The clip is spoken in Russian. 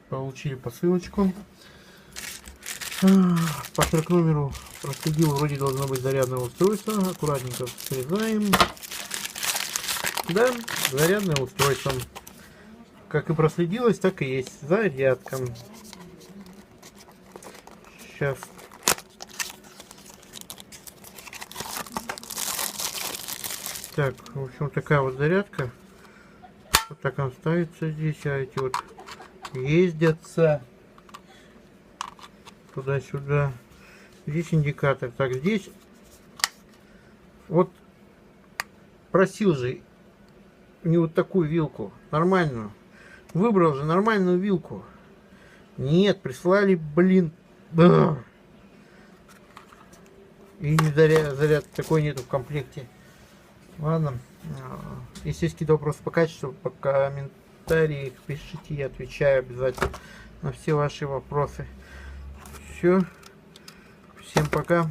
Получили посылочку. По трек-номеру проследил, вроде должно быть зарядное устройство. Аккуратненько срезаем. Да, зарядное устройство. Как и проследилось, так и есть. Зарядка. Сейчас. Так, в общем, такая вот зарядка. Вот так он ставится здесь, а эти вот ездятся туда-сюда. Здесь индикатор. Так, здесь вот просил же не вот такую вилку, нормальную. Выбрал же нормальную вилку. Нет, прислали, блин. Да. И заряд такой нету в комплекте. Ладно. Если есть какие-то вопросы по качеству, по комментариям пишите, я отвечаю обязательно на все ваши вопросы. Все. Всем пока.